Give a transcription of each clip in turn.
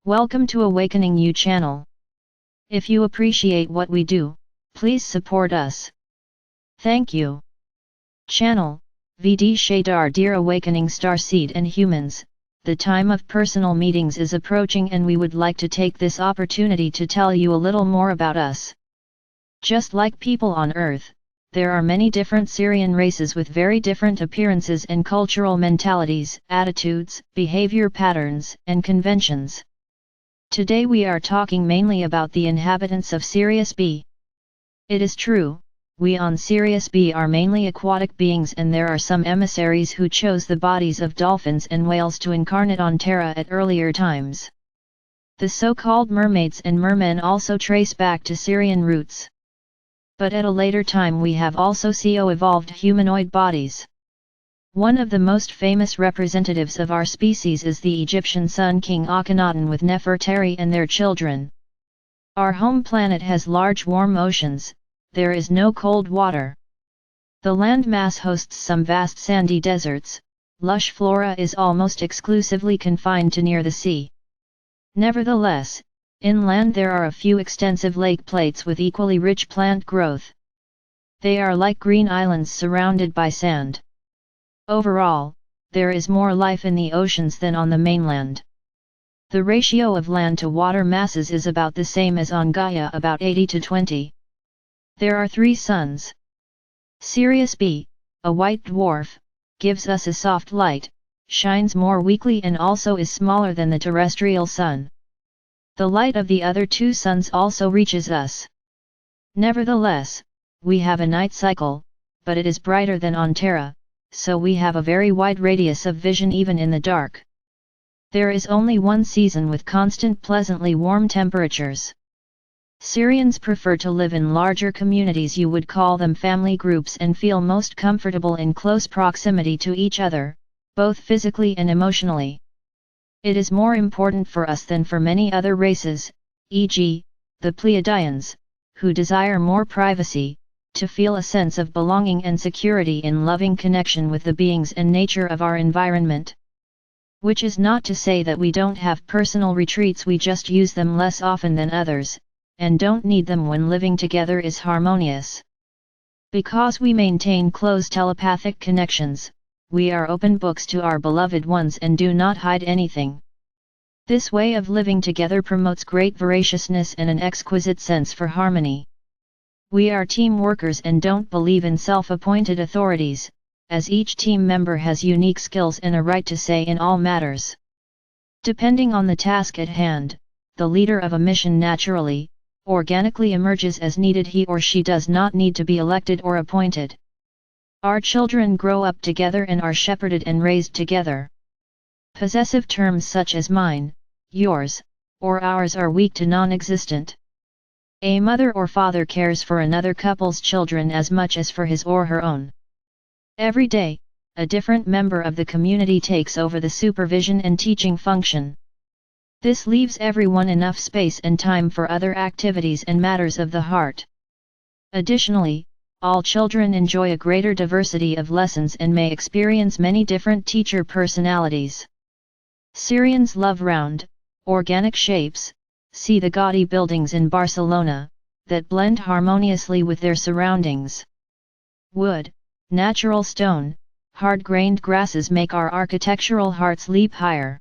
Welcome to Awakening You channel. If you appreciate what we do, please support us. Thank you. Channel, VD Shadar Dear Awakening Starseed and Humans, the time of personal meetings is approaching and we would like to take this opportunity to tell you a little more about us. Just like people on Earth, there are many different Sirian races with very different appearances and cultural mentalities, attitudes, behavior patterns, and conventions. Today we are talking mainly about the inhabitants of Sirius B. It is true, we on Sirius B are mainly aquatic beings and there are some emissaries who chose the bodies of dolphins and whales to incarnate on Terra at earlier times. The so-called mermaids and mermen also trace back to Sirian roots. But at a later time we have also evolved humanoid bodies. One of the most famous representatives of our species is the Egyptian sun king Akhenaten with Nefertari and their children. Our home planet has large warm oceans, there is no cold water. The land mass hosts some vast sandy deserts, lush flora is almost exclusively confined to near the sea. Nevertheless, inland there are a few extensive lake plates with equally rich plant growth. They are like green islands surrounded by sand. Overall, there is more life in the oceans than on the mainland. The ratio of land to water masses is about the same as on Gaia, about 80-20. There are 3 suns. Sirius B, a white dwarf, gives us a soft light, shines more weakly and also is smaller than the terrestrial sun. The light of the other 2 suns also reaches us. Nevertheless, we have a night cycle, but it is brighter than on Terra, so we have a very wide radius of vision even in the dark. There is only one season with constant pleasantly warm temperatures. Sirians prefer to live in larger communities, you would call them family groups, and feel most comfortable in close proximity to each other, both physically and emotionally. It is more important for us than for many other races, e.g., the Pleiadians, who desire more privacy, to feel a sense of belonging and security in loving connection with the beings and nature of our environment. Which is not to say that we don't have personal retreats, we just use them less often than others, and don't need them when living together is harmonious. Because we maintain close telepathic connections, we are open books to our beloved ones and do not hide anything. This way of living together promotes great voraciousness and an exquisite sense for harmony. We are team workers and don't believe in self-appointed authorities, as each team member has unique skills and a right to say in all matters. Depending on the task at hand, the leader of a mission naturally, organically emerges as needed. He or she does not need to be elected or appointed. Our children grow up together and are shepherded and raised together. Possessive terms such as mine, yours, or ours are weak to non-existent. A mother or father cares for another couple's children as much as for his or her own. Every day, a different member of the community takes over the supervision and teaching function. This leaves everyone enough space and time for other activities and matters of the heart. Additionally, all children enjoy a greater diversity of lessons and may experience many different teacher personalities. Sirians love round, organic shapes. See the gaudy buildings in Barcelona, that blend harmoniously with their surroundings. Wood, natural stone, hard-grained grasses make our architectural hearts leap higher.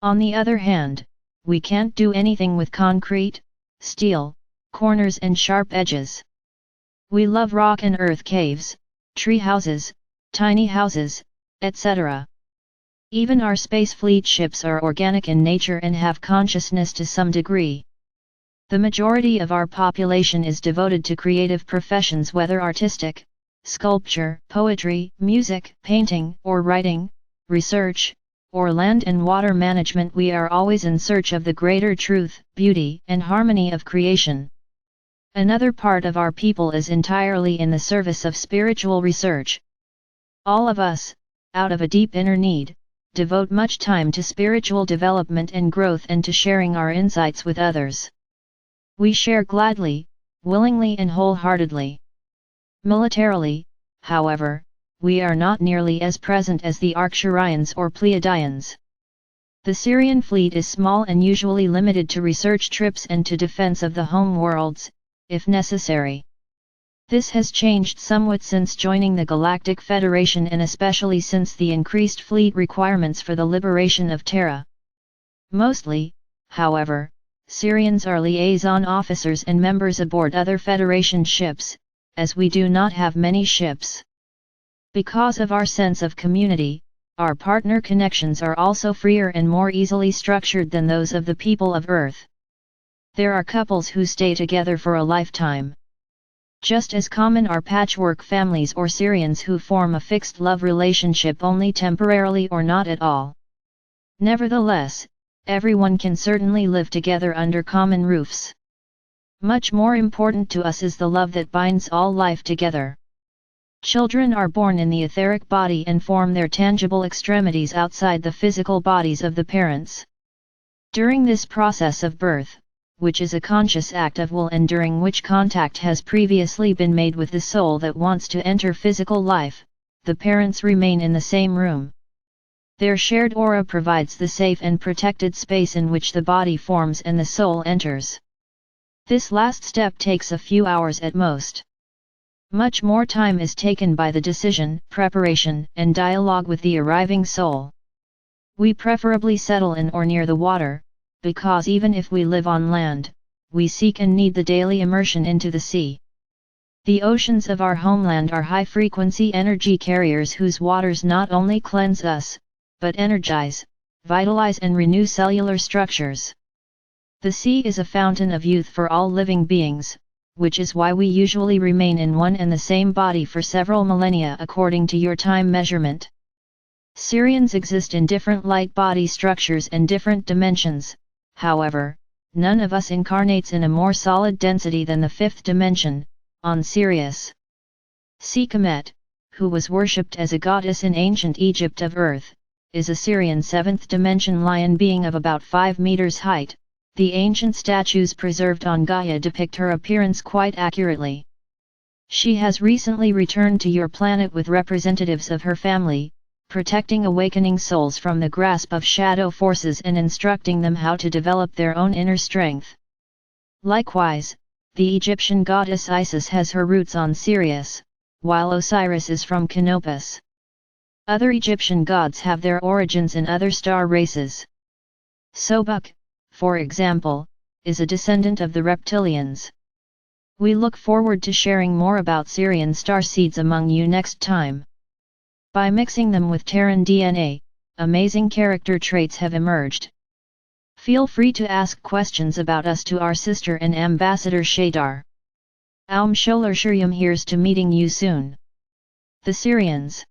On the other hand, we can't do anything with concrete, steel, corners and sharp edges. We love rock and earth caves, tree houses, tiny houses, etc. Even our space fleet ships are organic in nature and have consciousness to some degree. The majority of our population is devoted to creative professions, whether artistic, sculpture, poetry, music, painting, or writing, research, or land and water management. We are always in search of the greater truth, beauty, and harmony of creation. Another part of our people is entirely in the service of spiritual research. All of us, out of a deep inner need, devote much time to spiritual development and growth and to sharing our insights with others. We share gladly, willingly and wholeheartedly. Militarily, however, we are not nearly as present as the Arcturians or Pleiadians. The Sirian fleet is small and usually limited to research trips and to defense of the home worlds, if necessary. This has changed somewhat since joining the Galactic Federation and especially since the increased fleet requirements for the liberation of Terra. Mostly, however, Sirians are liaison officers and members aboard other Federation ships, as we do not have many ships. Because of our sense of community, our partner connections are also freer and more easily structured than those of the people of Earth. There are couples who stay together for a lifetime. Just as common are patchwork families or Sirians who form a fixed love relationship only temporarily or not at all. Nevertheless, everyone can certainly live together under common roofs. Much more important to us is the love that binds all life together. Children are born in the etheric body and form their tangible extremities outside the physical bodies of the parents. During this process of birth, which is a conscious act of will and during which contact has previously been made with the soul that wants to enter physical life, the parents remain in the same room. Their shared aura provides the safe and protected space in which the body forms and the soul enters. This last step takes a few hours at most. Much more time is taken by the decision, preparation, and dialogue with the arriving soul. We preferably settle in or near the water, because even if we live on land, we seek and need the daily immersion into the sea. The oceans of our homeland are high-frequency energy carriers whose waters not only cleanse us, but energize, vitalize and renew cellular structures. The sea is a fountain of youth for all living beings, which is why we usually remain in one and the same body for several millennia according to your time measurement. Sirians exist in different light body structures and different dimensions, however, none of us incarnates in a more solid density than the fifth dimension, on Sirius. Sekhmet, who was worshipped as a goddess in ancient Egypt of Earth, is a Sirian seventh dimension lion being of about 5 meters height. The ancient statues preserved on Gaia depict her appearance quite accurately. She has recently returned to your planet with representatives of her family, protecting awakening souls from the grasp of shadow forces and instructing them how to develop their own inner strength. Likewise, the Egyptian goddess Isis has her roots on Sirius, while Osiris is from Canopus. Other Egyptian gods have their origins in other star races. Sobuk, for example, is a descendant of the reptilians. We look forward to sharing more about Sirian starseeds among you next time. By mixing them with Terran DNA, amazing character traits have emerged. Feel free to ask questions about us to our sister and Ambassador Shadar. Aum Sholar Shiryam, here's to meeting you soon. The Sirians.